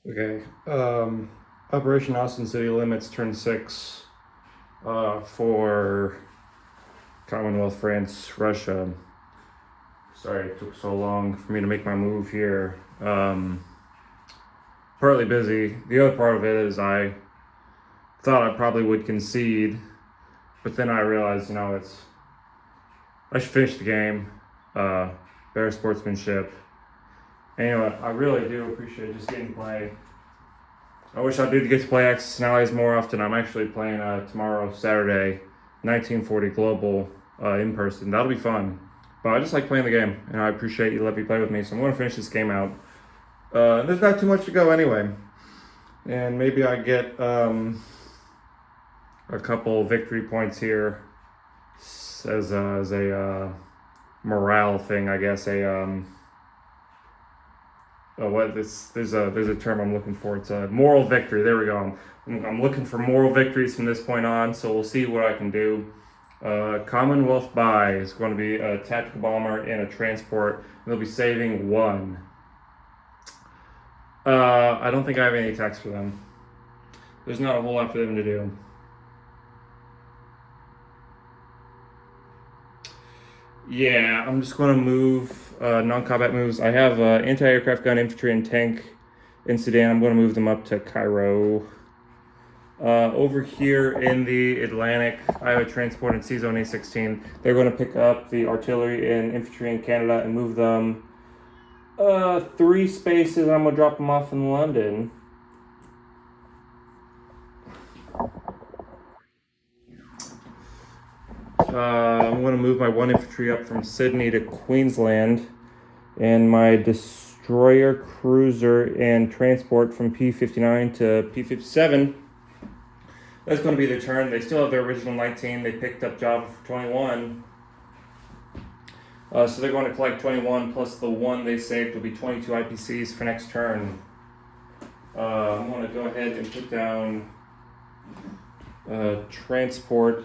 Okay. Operation Austin City Limits Turn 6 for Commonwealth, France, Russia. Sorry it took so long for me to make my move here. Partly busy. The other part of it is I thought I probably would concede, but then I realized, I should finish the game. Better sportsmanship. Anyway, I really do appreciate just getting to play. I wish I did get to play Axis and Allies more often. I'm actually playing tomorrow, Saturday, 1940 Global in person. That'll be fun. But I just like playing the game, and I appreciate you letting me play with me. So I'm going to finish this game out. There's not too much to go anyway. And maybe I get a couple victory points here as a morale thing, I guess. There's a term I'm looking for. It's a moral victory. There we go. I'm looking for moral victories from this point on. So we'll see what I can do. Commonwealth buy is going to be a tactical bomber and a transport. They'll be saving one. I don't think I have any attacks for them. There's not a whole lot for them to do. Yeah, I'm just going to move non-combat moves. I have anti-aircraft gun, infantry, and tank in Sudan. I'm going to move them up to Cairo. Over here in the Atlantic, I have a transport in C-Zone A-16. They're going to pick up the artillery and infantry in Canada and move them 3 spaces. I'm going to drop them off in London. I'm going to move my 1 infantry up from Sydney to Queensland, and my destroyer, cruiser, and transport from P-59 to P-57. That's going to be their turn. They still have their original 19. They picked up Java for 21. So they're going to collect 21 plus the 1 they saved will be 22 IPCs for next turn. I'm going to go ahead and put down transport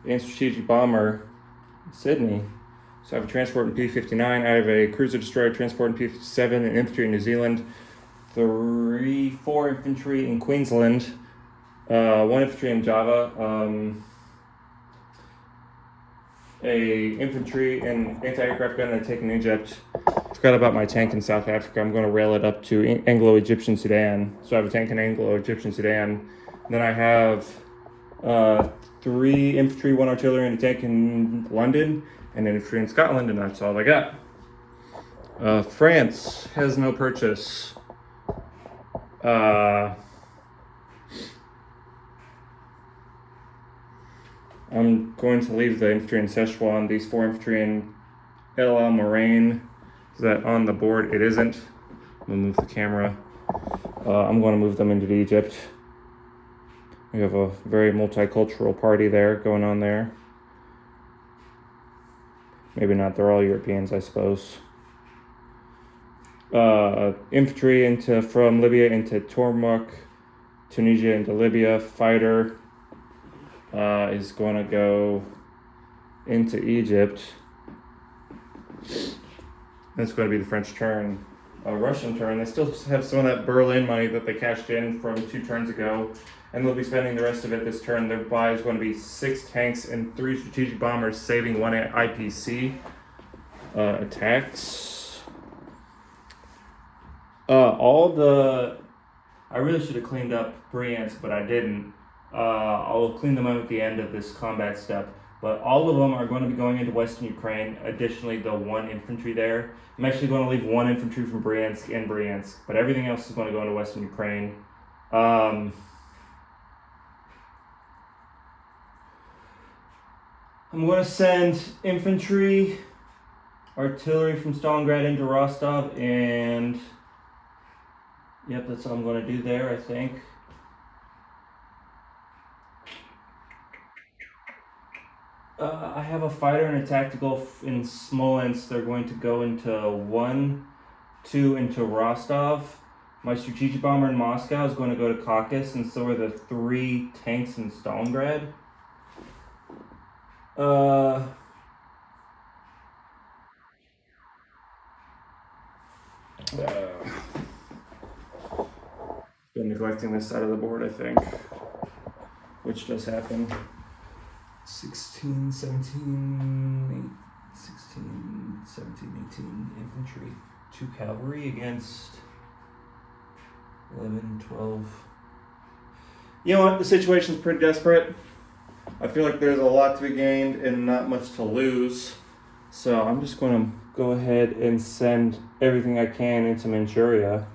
and strategic bomber in Sydney. So I have a transport in P-59. I have a cruiser destroyer transport in P-57 and infantry in New Zealand. 4 infantry in Queensland. 1 infantry in Java. A infantry and anti-aircraft gun and a tank in Egypt. Forgot about my tank in South Africa. I'm going to rail it up to Anglo-Egyptian Sudan. So I have a tank in Anglo-Egyptian Sudan. Then I have 3 infantry, 1 artillery, and a tank in London, and an infantry in Scotland, and that's all I got. France has no purchase. I'm going to leave the infantry in Szechuan. These 4 infantry in El Al Moraine. Is that on the board? It isn't. I'm going to move the camera. I'm going to move them into Egypt. We have a very multicultural party there going on there. Maybe not. They're all Europeans, I suppose. Infantry from Libya into Tormuk, Tunisia into Libya. Fighter is going to go into Egypt. That's going to be the French turn. Russian turn. They still have some of that Berlin money that they cashed in from 2 turns ago, and they'll be spending the rest of it this turn. Their buy is going to be 6 tanks and 3 strategic bombers, saving 1 IPC. Attacks. I really should have cleaned up Bryansk, but I didn't. I'll clean them up at the end of this combat step. But all of them are going to be going into Western Ukraine. Additionally, the 1 infantry there. I'm actually going to leave 1 infantry from Bryansk in Bryansk, but everything else is going to go into Western Ukraine. I'm going to send infantry, artillery from Stalingrad into Rostov, and yep, that's what I'm going to do there, I think. I have a fighter and a tactical in Smolensk. They're going to go into 2 into Rostov. My strategic bomber in Moscow is going to go to Caucasus, and so are the 3 tanks in Stalingrad. Been neglecting this side of the board, I think, which does happen. 16, 17, 16, 17, 18 infantry, 2 cavalry against 11, 12. You know what? The situation's pretty desperate. I feel like there's a lot to be gained and not much to lose. So I'm just going to go ahead and send everything I can into Manchuria.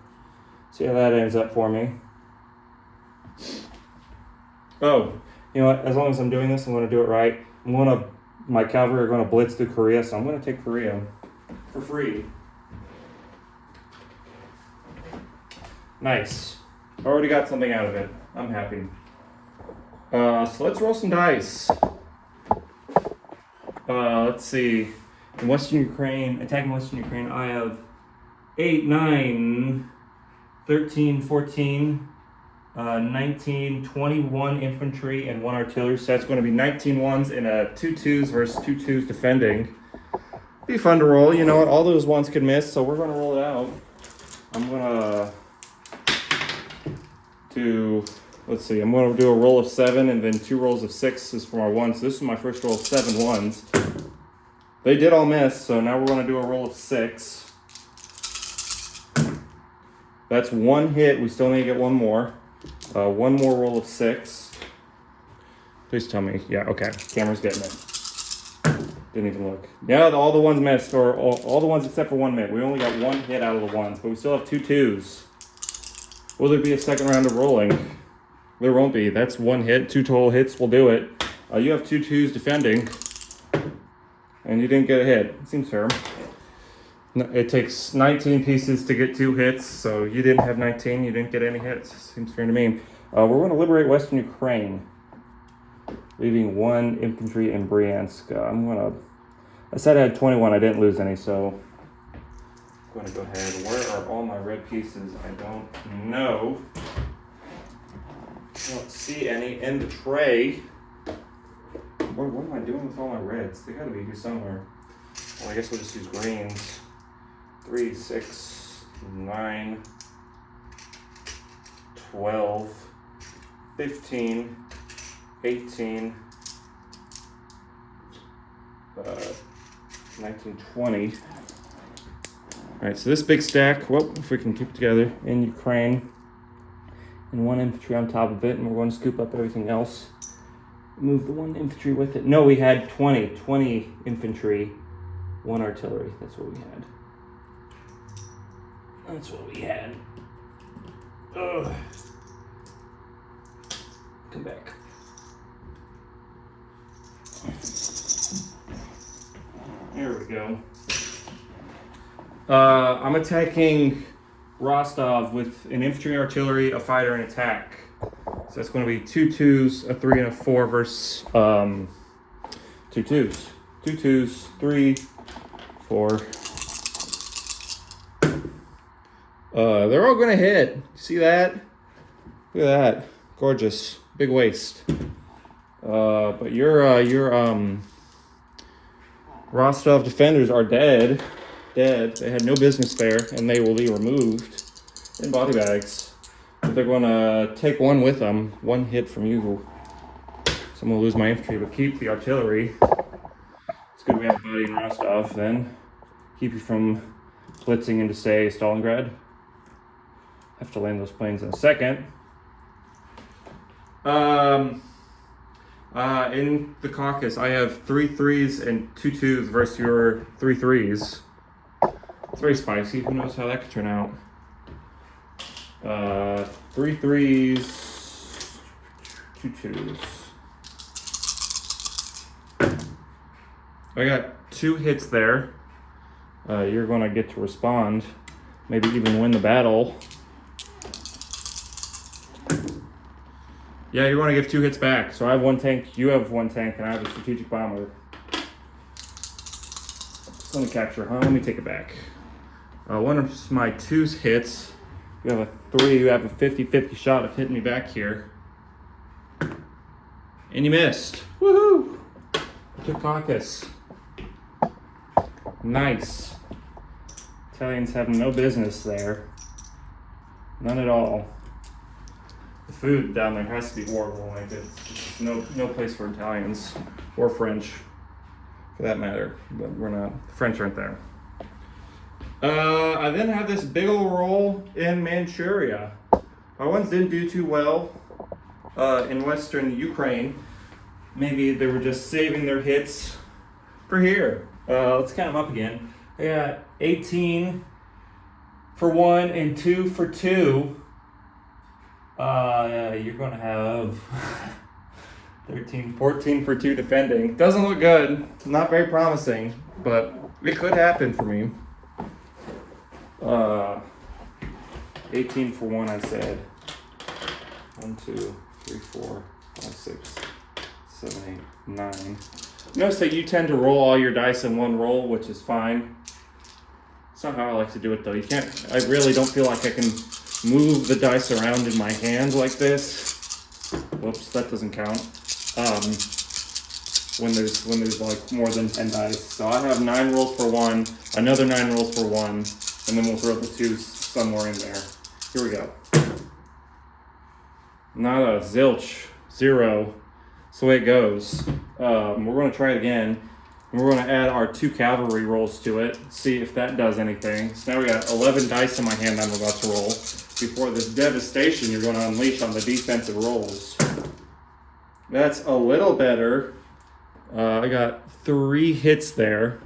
See how that ends up for me. Oh, you know what? As long as I'm doing this, I'm going to do it right. My cavalry are going to blitz through Korea, so I'm going to take Korea for free. Nice. Already got something out of it. I'm happy. So let's roll some dice. Let's see. In Western Ukraine, attacking Western Ukraine, I have 8, 9, 13, 14, 19, 21 infantry and 1 artillery. So that's going to be 19 ones and 2 2s versus 2 2s defending. Be fun to roll. You know what? All those ones could miss, so we're going to roll it out. I'm going to do, let's see, I'm going to do a roll of 7 and then 2 rolls of 6s for my 1s. So this is my first roll of 7 ones. They did all miss, so now we're going to do a roll of 6. That's 1 hit. We still need to get 1 more. 1 more roll of 6. Please tell me. Yeah, okay. Camera's getting it. Didn't even look. Yeah, all the ones missed, or all the ones except for 1 minute. We only got 1 hit out of the ones, but we still have 2 2s. Will there be a second round of rolling? There won't be. That's 1 hit. 2 total hits will do it. You have 2 2s defending, and you didn't get a hit. Seems fair. It takes 19 pieces to get 2 hits, so you didn't have 19, you didn't get any hits. Seems fair to me. We're going to liberate Western Ukraine, leaving 1 infantry in Bryansk. I said I had 21, I didn't lose any, so I'm going to go ahead. Where are all my red pieces? I don't know. I don't see any in the tray. What am I doing with all my reds? They got to be here somewhere. Well, I guess we'll just use greens. 3, 6, 9, 12, 15, 18, 19, 20. All right, so this big stack, well, if we can keep it together, in Ukraine, and 1 infantry on top of it, and we're going to scoop up everything else. Move the 1 infantry with it. No, we had 20 infantry, 1 artillery. That's what we had. That's what we had. Ugh. Come back. There we go. I'm attacking Rostov with an infantry, artillery, a fighter, and attack. So that's going to be 2 2s, a 3, and a 4 versus 2 2s. 2 2s, 3, 4. They're all going to hit. See that? Look at that. Gorgeous. Big waist. But your Rostov defenders are dead. Dead. They had no business there, and they will be removed in body bags. But they're going to take 1 with them. 1 hit from you. So I'm going to lose my infantry, but keep the artillery. It's good we have a body in Rostov, then. Keep you from blitzing into, say, Stalingrad. Have to land those planes in a second. In the Caucasus, I have 3 3s and 2 2s versus your 3 3s. It's very spicy. Who knows how that could turn out? 3 3s, 2 2s. I got 2 hits there. You're going to get to respond, maybe even win the battle. Yeah, you're going to give 2 hits back. So I have 1 tank, you have 1 tank, and I have a strategic bomber. Just let me capture, huh? Let me take it back. One of my 2's hits. You have a 3, you have a 50-50 shot of hitting me back here. And you missed. Woohoo! To Caucasus. Nice. Italians have no business there. None at all. The food down there has to be horrible. Like it's no place for Italians or French, for that matter. But we're not. The French aren't there. I then have this big old roll in Manchuria. Our ones didn't do too well in Western Ukraine. Maybe they were just saving their hits for here. Let's count them up again. I got 18 for 1 and 2 for 2. You're going to have 13, 14 for 2 defending. Doesn't look good. Not very promising, but it could happen for me. 18 for 1, I said. 1, 2, 3, 4, 5, 6, 7, 8, 9. Notice that you tend to roll all your dice in one roll, which is fine. It's not how I like to do it though. I really don't feel like I can move the dice around in my hand like this. Whoops, that doesn't count. When there's like more than 10 dice. So I have 9 rolls for 1, another 9 rolls for 1, and then we'll throw the 2s somewhere in there. Here we go. Nada, zilch, 0. That's the way it goes. We're going to try it again. And we're going to add our 2 cavalry rolls to it. See if that does anything. So now we got 11 dice in my hand I'm about to roll. Before this devastation you're going to unleash on the defensive rolls. That's a little better. I got 3 hits there.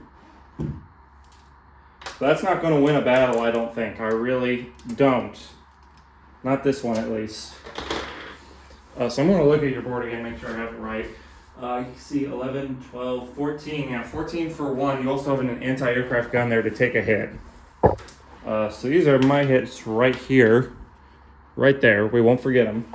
That's not going to win a battle, I don't think. I really don't. Not this one, at least. So I'm going to look at your board again, make sure I have it right. You can see 11, 12, 14. Yeah, 14 for 1. You also have an anti-aircraft gun there to take a hit. So these are my hits right here. Right there. We won't forget them.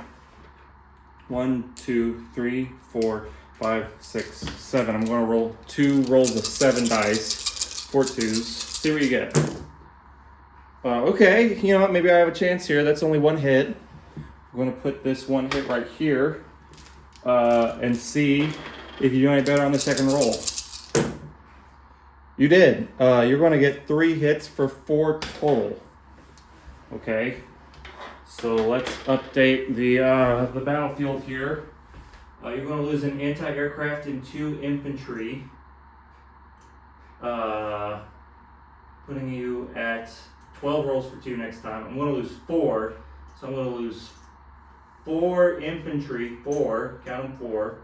1, 2, 3, 4, 5, 6, 7. I'm going to roll 2 rolls of 7 dice. 4 2s. See what you get. Okay, you know what? Maybe I have a chance here. That's only 1 hit. I'm going to put this 1 hit right here and see if you do any better on the second roll. You did. You're going to get 3 hits for 4 total. Okay. So let's update the battlefield here. You're going to lose an anti-aircraft and 2 infantry. Putting you at 12 rolls for 2 next time. I'm going to lose 4. So I'm going to lose 4 infantry, 4, count them 4.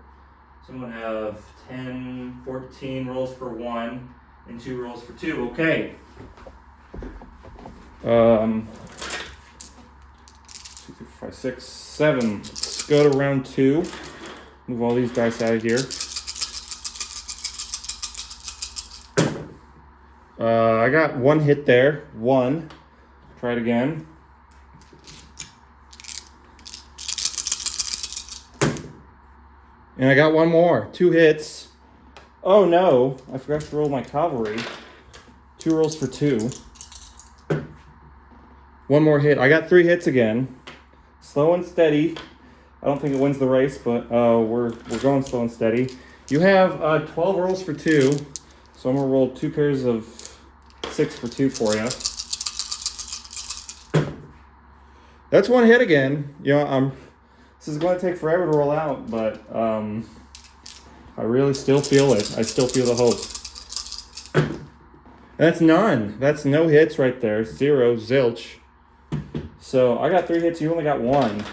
So I'm going to have 10, 14 rolls for 1 and 2 rolls for 2. Okay. 2, 3, 4, 5, 6, 7. Let's go to round 2. Move all these dice out of here. I got 1 hit there. 1. Try it again. And I got 1 more. 2 hits. Oh no, I forgot to roll my cavalry. 2 rolls for 2. 1 more hit. I got 3 hits again. Slow and steady. I don't think it wins the race, but we're going slow and steady. You have 12 rolls for 2. So I'm going to roll 2 pairs of 6 for 2 for you. That's 1 hit again. You know, this is going to take forever to roll out, but I really still feel it. I still feel the hope. That's none. That's no hits right there. 0, zilch. So I got 3 hits. You only got 1.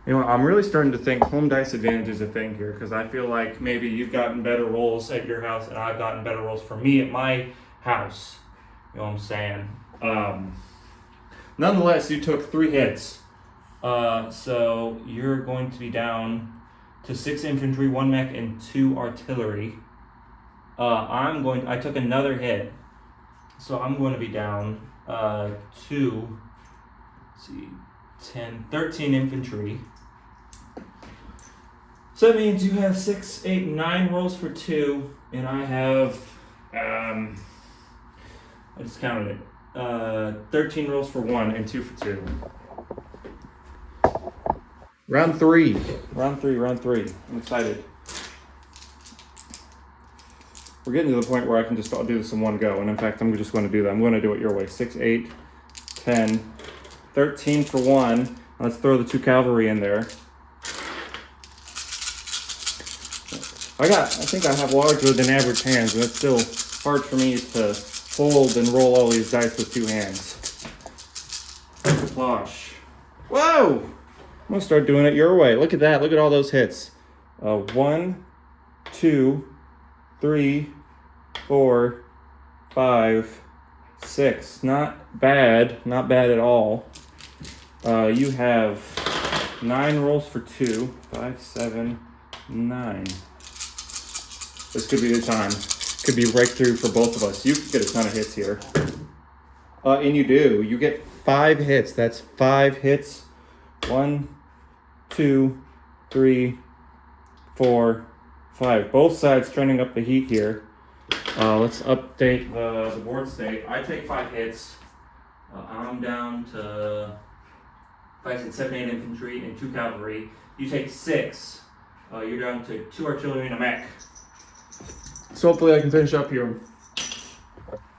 You know, I'm really starting to think home dice advantage is a thing here, because I feel like maybe you've gotten better rolls at your house and I've gotten better rolls for me at my house. You know what I'm saying? Nonetheless, you took 3 hits. So you're going to be down to 6 infantry, 1 mech, and 2 artillery. I took another hit. So I'm going to be down to, 13 infantry. So that means you have 6, 8, 9 rolls for 2, and I have, I just counted it, 13 rolls for 1 and 2 for 2. Round 3. I'm excited. We're getting to the point where I can just do this in one go, and in fact, I'm just going to do that. I'm going to do it your way. 6, 8, 10, 13 for 1. Let's throw the 2 cavalry in there. I think I have larger than average hands, and it's still hard for me to hold and roll all these dice with 2 hands. Plosh. Whoa! I'm gonna start doing it your way. Look at that. Look at all those hits. 1, 2, 3, 4, 5, 6. Not bad. Not bad at all. You have 9 rolls for 2. 5, 7, 9. This could be the time. Could be right through for both of us. You could get a ton of hits here. And you do. You get 5 hits. That's 5 hits. 1, 2, 3, 4, 5. Both sides turning up the heat here. Let's update the board state. I take 5 hits. I'm down to 5, 6, 7, 8 infantry and 2 cavalry. You take 6. You're down to 2 artillery and a mech. So hopefully I can finish up here.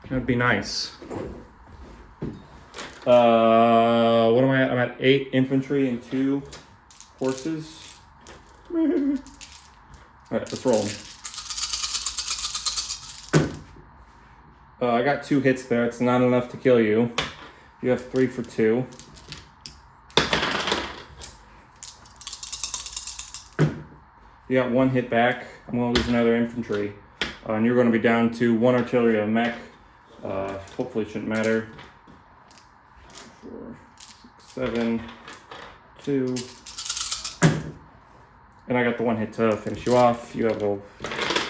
That'd be nice. What am I at? I'm at 8 infantry and 2 horses. Alright, let's roll. I got 2 hits there. It's not enough to kill you. You have 3 for 2. You got 1 hit back. I'm going to lose another infantry. And you're going to be down to 1 artillery and a mech. Hopefully it shouldn't matter. 4, 6, 7, 2. And I got the 1 hit to finish you off. You have a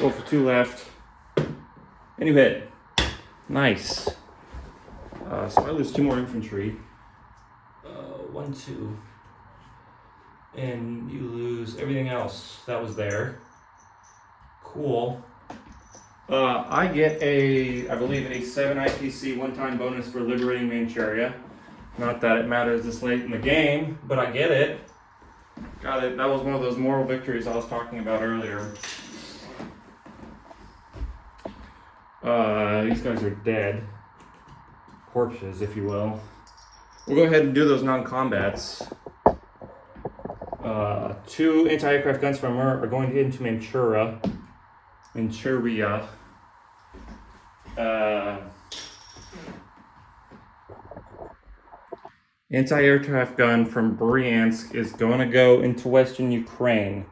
roll for 2 left. And you hit. Nice. So I lose 2 more infantry. 1, 2. And you lose everything else that was there. Cool. I get I believe a 7 IPC one-time bonus for liberating Manchuria. Not that it matters this late in the game, but I get it. Got it. That was one of those moral victories I was talking about earlier. These guys are dead. Corpses, if you will. We'll go ahead and do those non-combats. 2 anti-aircraft guns from her are going into Manchuria. Anti-aircraft gun from Bryansk is going to go into Western Ukraine.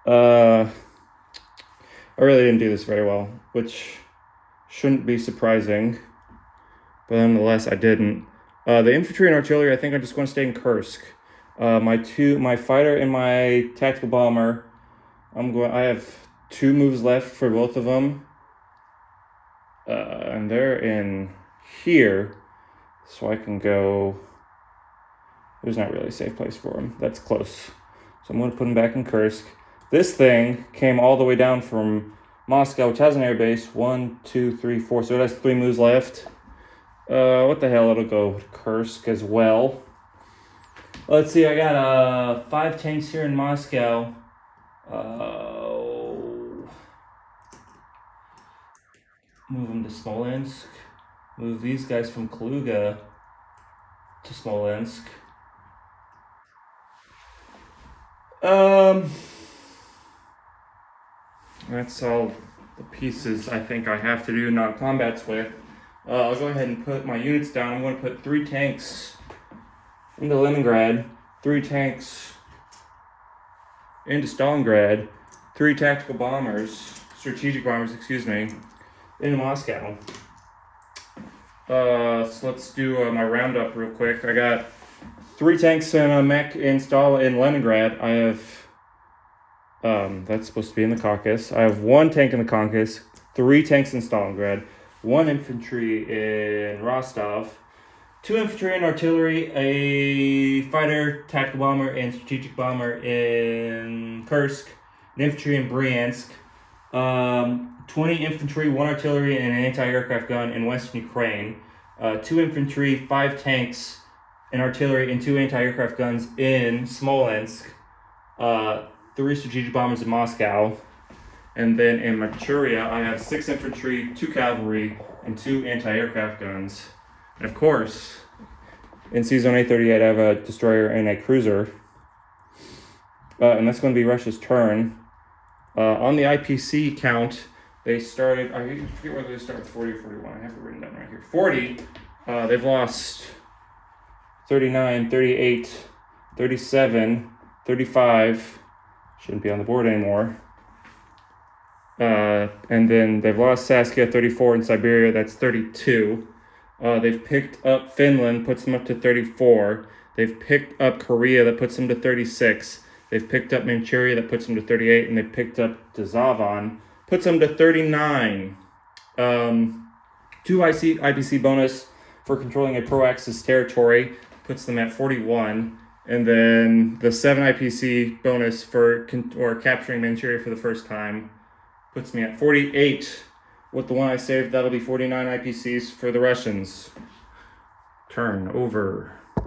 I really didn't do this very well, which shouldn't be surprising, but nonetheless I didn't. The infantry and artillery, I think I'm just going to stay in Kursk. My fighter and my tactical bomber, I have 2 moves left for both of them. And they're in here, so I can go. There's not really a safe place for them. That's close. So I'm going to put them back in Kursk. This thing came all the way down from Moscow, which has an air base. 1, 2, 3, 4. So it has 3 moves left. What the hell? It'll go to Kursk as well. Let's see. I got 5 tanks here in Moscow. Move them to Smolensk. Move these guys from Kaluga to Smolensk. That's all the pieces I think I have to do non-combats with. I'll go ahead and put my units down. I'm going to put 3 tanks into Leningrad, 3 tanks into Stalingrad, 3 tactical bombers, strategic bombers, into Moscow. So let's do my roundup real quick. I got 3 tanks and a mech in Leningrad. I have, that's supposed to be in the Caucasus. I have 1 tank in the Caucasus, 3 tanks in Stalingrad, 1 infantry in Rostov, 2 infantry and artillery, a fighter, tactical bomber, and strategic bomber in Kursk, an infantry in Bryansk, 20 infantry, 1 artillery, and an anti-aircraft gun in Western Ukraine, 2 infantry, 5 tanks, an artillery, and 2 anti-aircraft guns in Smolensk, 3 strategic bombers in Moscow, and then in Manchuria, I have 6 infantry, 2 cavalry, and 2 anti-aircraft guns. And of course, In C-Zone A38, I have a destroyer and a cruiser. And that's going to be Russia's turn. On the IPC count, they started, I forget whether they started 40 or 41. I have it written down right here. 40, they've lost 39, 38, 37, 35. Shouldn't be on the board anymore. And then they've lost Saskia, 34, in Siberia. That's 32. They've picked up Finland, puts them up to 34. They've picked up Korea, that puts them to 36. They've picked up Manchuria, that puts them to 38. And they've picked up Dazavan, puts them to 39. 2 IPC bonus for controlling a pro-Axis territory, puts them at 41. And then the 7 IPC bonus for capturing Manchuria for the first time puts me at 48. With the one I saved, that'll be 49 IPCs for the Russians. Turn over.